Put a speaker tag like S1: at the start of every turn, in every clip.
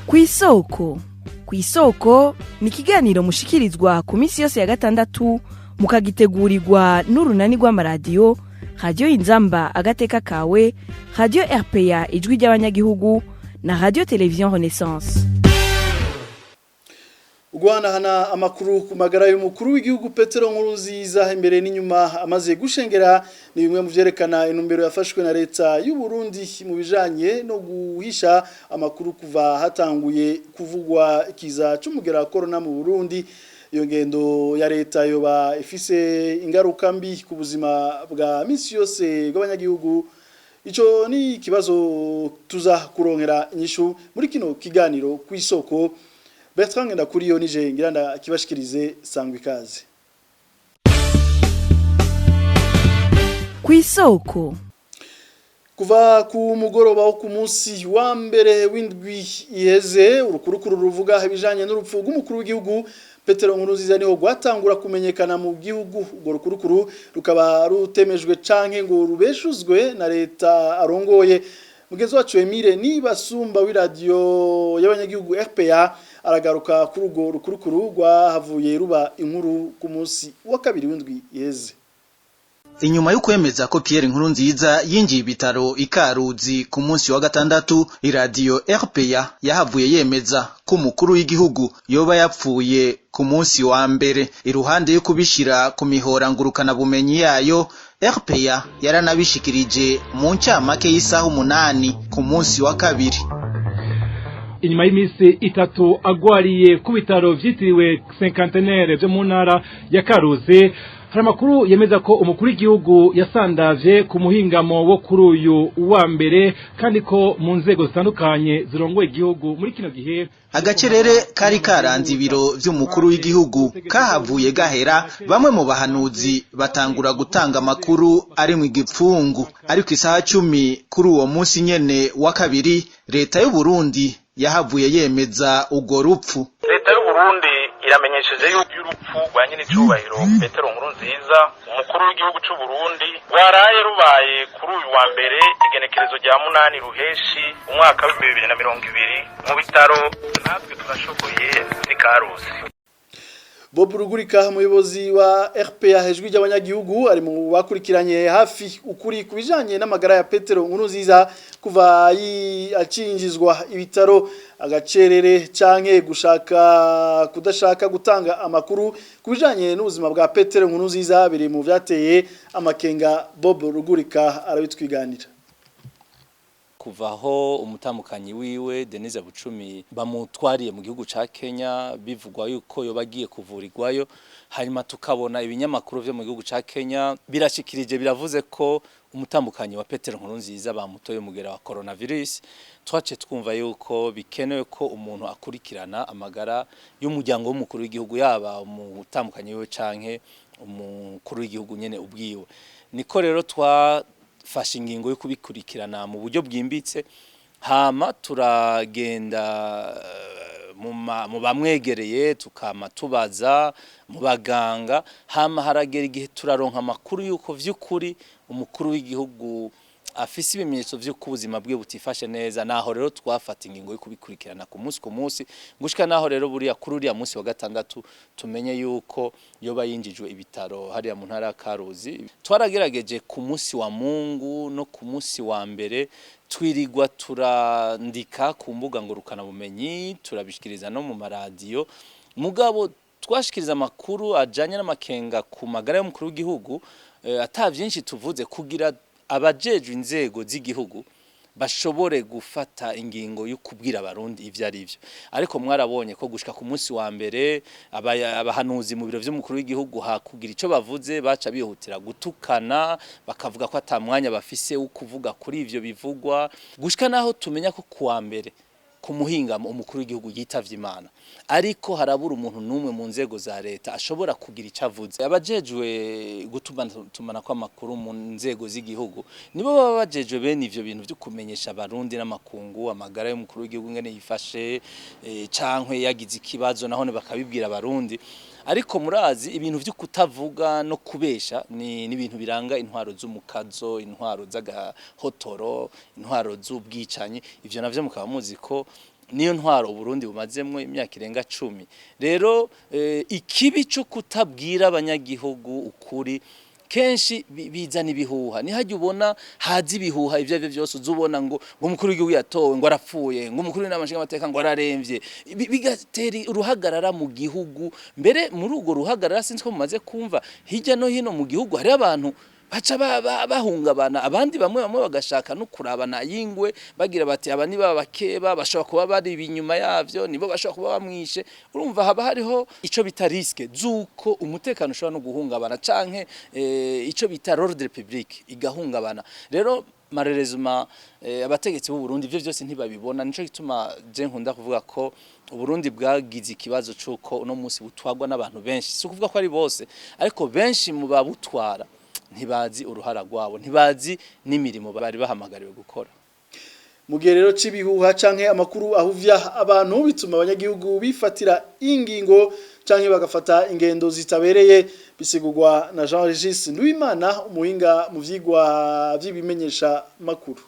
S1: Kw'Īsôko. Kw'Īsôko ni ikiganiro mushikirizwa ku minsi yose ya gatandatu mukagitegurirwa n'urunani rw'amaradiyo Radio Inzamba agateka kawe, Radio RPA ijwi ry'Abanyagihugu na Radio Television Renaissance.
S2: Guhanahana amakuru ku magara y'umukuru w'igihugu Petero Nkurunziza imbere n'inyuma amaze gushengera ni bimwe mu vyerekana intumbero yafashwe na leta y'u Burundi mu bijanye no guhisha amakuru kuva hatanguye kuvugwa ikiza c'umugera wa corona mu Burundi. Iyo ngendo ya leta yoba ifise ingaruka mbi ku buzima bwa misi yose bw'abanyagihugu. Ico ni ikibazo tuza kuronkera inyishu muri kino kiganiro Kw'Īsôko. Bertrand Ndakuriyo nije ngiranda kibashikirize sangwa ikaze.
S1: Kw'Īsôko.
S2: Kuva ku mugoroba wo ku munsi wa mbere w'indwi iheze urukurukuru ruvuga ibijanye n'urupfu rw'umukuru w'igihugu Petero Nkurunziza niho gwatangura kumenyekana mu gihugu. Urwo rukurukuru rukaba rutemejwe canke ngo rubeshuzwe na leta arongoye. Mugenzi wacu Emile Nibasumba w'iradio y'Abanyagihugu RPA aragaruka kuri urwo rukurukuru rwahavuye ruba inkuru ku munsi wa kabiri w'indwi iheze.
S3: Inyuma yo kwemeza ko Pierre Nkurunziza yinjiye ibitaro ikaruzi ku munsi wa gatandatu, iradio RPA yahavuye yemeza ko umukuru w'igihugu yoba yapfuye ku munsi wa mbere. Iruhande yo kubishira ku mihora ngurukana bumenyi yayo, RPA yaranabishikirije mu ncamake y'isaha 8 ku munsi wa kabiri.
S4: Inyuma y'imisi itatu agwariye ku bitaro vyitiriwe cinquantenaire vyo mu ntara ya Karuzi, hari amakuru yemeza ko umukuru w'igihugu yasandavye ku muhingamo wo kuri uyu wa mbere, kandi ko mu nzego zitandukanye zirongoye igihugu muri kino gihe
S3: agacerere kari karanze ibiro vy'umukuru w'igihugu kahavuye gahera. Bamwe mu bahanuzi batangura gutanga amakuru ari mu igipfungu, ariko isaha 10 kuri uwo munsi nyene wa kabiri leta y'u Burundi yahavuye yemeza urwo rupfu.
S5: Leta y'u Burundi iramenyesheje y'urupfu rwa nyine cyubahiro Petero Nkurunziza umukuru w'igihugu cy'u Burundi rwaraye rubaye kuri uyu wa mbere igenekerezo rya 8 ruheshi umwaka wa 2020 mu bitaro natwe turashoboye ni Karusi.
S2: Bob Rugurika umuyobozi wa RPA hejwi ry'Abanyagihugu ari mu bakurikiranye hafi ukuri kubijanye n'amagara ya Petero Nkurunziza kuva acinjizwa ibitaro. Agacerere canke kudashaka gutanga amakuru kubijanye n'ubuzima bwa Petero Nkurunziza biri mu vyateye amakenga. Bob Rugurika arabitwiganira.
S6: Kuvaho umutamukanyi wiwe Denise Bucumi bamutwariye mu gihugu ca Kenya bivugwa yuko yobagiye kuvurirwayo, hanyuma tukabona ibinyamakuru vyo mu gihugu ca Kenya birashikirije biravuze ko umutamukanyi wa Petero Nkurunziza bamutoye umugera wa coronavirus. Twace twumva yuko bikenewe ko umuntu akurikirana amagara y'umuryango w'umukuru w'igihugu, yaba umutamukanyi wiwe canke umukuru w'igihugu nyene ubwiwe. Niko rero fasha ingingo yo kubikurikirana mu buryo bwimbitse, hama turagenda mu bamwegereye tukama tubaza mu baganga, hama haragera igihe turaronka amakuru yuko vy'ukuri umukuru w'igihugu afise ibimenyetso vy'uko ubuzima bwe butifashe neza. Naho rero twafata ingingo yo kubikurikirana ku munsi gushika naho rero buriya kuri uriya munsi wa gatandatu tumenye yuko yoba yinjijwe ibitaro hariya mu ntara ya Karuzi. Twaragerageje ku munsi wa Mungu no ku munsi wa mbere twirigwa turandika ku mbuga ngurukana bumenyi, turabishikiriza no mu maradiyo, mugabo twashikiriza amakuru ajanye n'amakenga ku magara y'umukuru w'igihugu atavyinshi tuvuze kugira abajejwe inzego z'igihugu bashobore gufata ingingo yo kubwira abarundi ivyo ari byo. Ariko mwarabonye ko gushika ku munsi wa mbere abahanuzi mu biro vy'umukuru w'igihugu hakugira ico bavuze baca bihutira gutukana, bakavuga ko atamwanya bafise wo kuvuga kuri ivyo bivugwa, gushika naho tumenya ko kuwa mbere ku muhingamo umukuru w'igihugu yitavye Imana, ariko harabura umuntu numwe mu nzego za leta ashobora kugira icavuze. Abajejwe gutumana kwa makuru mu nzego z'igihugu nibo baba bajejwe bene ivyo bintu byo kumenyesha abarundi n'amakungu amagara y'umukuru w'igihugu ngene yifashe, cankwe yagize ikibazo nahone bakabibwira abarundi. Ariko murazi ibintu vyo kutavuga no kubesha ni ibintu biranga intwaro z'umukazo, intwaro z'agahotoro, intwaro z'ubwicanyi. Ivyo navyo mukaba muzi ko niyo ntwaro Burundi bumazemwe imyaka irenga 10 rero ikibi cyo kutabwira abanyagihugu ukuri kenshi bizana ibihuha ni hajye ubona hazi ibihuha ivyo byose uzubona ngo umukuru w'igihugu yatowe ngo arapfuye ngo umukuru w'inamashinga amateka ngo araremvye bigateri uruhagarara mu gihugu mbere muri ugo ruhagarara sinzi ko mumaze kumva hirya no hino mu gihugu hari abantu baca bahungabana abandi bamwe bagashaka no kurabana yingwe bagira bati aba ni babakeba bashobora kuba bari ibinyuma yavyo nibo bashobora kuba bamwishe urumva haba hariho ico bita risque zuko umutekano ushobora no guhungabana canke ico bita l'ordre public igahungabana rero marerezuma abategetsi b'u Burundi ivyo byose ntibabibona nico gituma je nkunda kuvuga ko Uburundi bwagize ikibazo cuko no munsi butwagwa n'abantu benshi si kuvuga ko ari bose ariko benshi mu babutwara ntibazi uruhara rwabo ntibazi n'imirimo bari bahamagariwe gukora
S2: mu gihe rero c'ibihuha canke amakuru ahuvya abantu bituma abanyagihugu bifatira ingingo canke bagafata ingendo zitabereye bisigurwa na Jean Regis Nduwimana umuhinga mu vyigwa vy'ibimenyesha makuru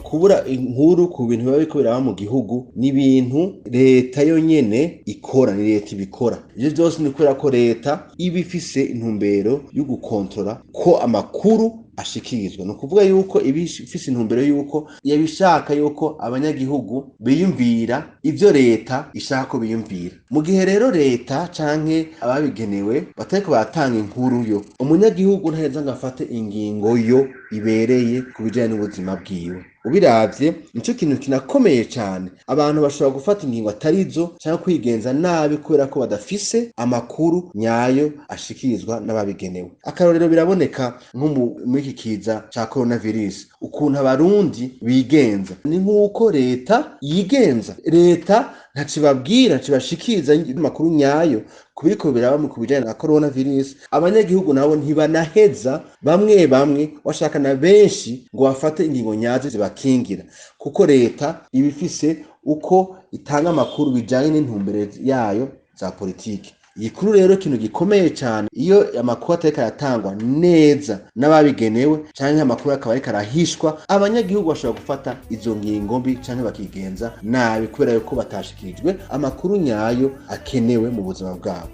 S7: kubura inkuru ku bintu biba biko biraba mu gihugu n'ibintu leta yonyene ikora ni leta ibikora ivyo byose ni kubera ko leta iba ifise intumbero yo gukontrola ko amakuru ashikirizwa no kuvuga yuko ibifise intumbero yuko yabishaka yuko abanyagihugu biyumvira ivyo leta ishaka ko biyumvira mu gihe rero leta canke ababigenewe batariko batanga inkuru yo umunyagihugu ntaheza ngafate ingingo yo ibereye kubijanye n'ubuzima bwiwe ubiravye nico kintu kinakomeye cyane abantu bashobora gufata ingingo atarizo cyangwa kwigenza nabi kubera ko badafise amakuru nyayo ashikirizwa n'ababigenewe akarorero biraboneka nko muri iki kiza ca coronavirus ukuntu abarundi bigenza ni nkuko leta yigenza leta ntacibabwira cibashikiriza amakuru nyayo kubiriko biraba mu kubijanye na coronavirus abanyagihugu nabo ntibanaheza bamwe washaka na benshi ngo bafate ingingo nyazo zibakingira kuko leta ibifise uko itanga amakuru bijanye n'intumbero yayo za politiki Ikuru rero kintu gikomeye cyane iyo amakuru atareka yatangwa neza n'ababigenewe canke amakuru akaba ariko arahishwa abanyagihugu bashobora gufata izo ngingo mbi canke bakigenza nabi kubera yuko batashikirijwe amakuru nyayo akenewe mu buzima bwabo.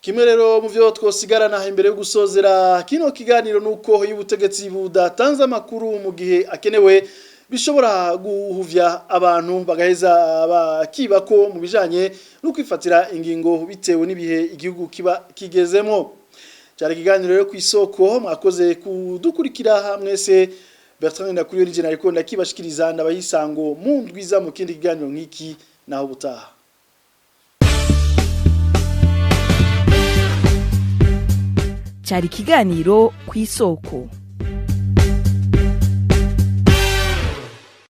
S2: Kimwe rero mu byo twosigarana imbere yo gusozera kino kiganiro nuko y'ubutegetsi budatanze amakuru mu gihe akenewe bishobora guhuvya abantu bagaheza bakibako mu bijanye no kwifatira ingingo bitewe n'ibihe igihugu kiba kigezemo. Cyari kiganiro rero Kw'Īsôko mwakoze kudukurikira mwese. Bertrand Ndakuriyo n'ije nariko ndakibashikiriza ndabayisango mu ndwiza mu kindi kiganiro nk'iki naho butaha.
S1: Cyari kiganiro Kw'Īsôko.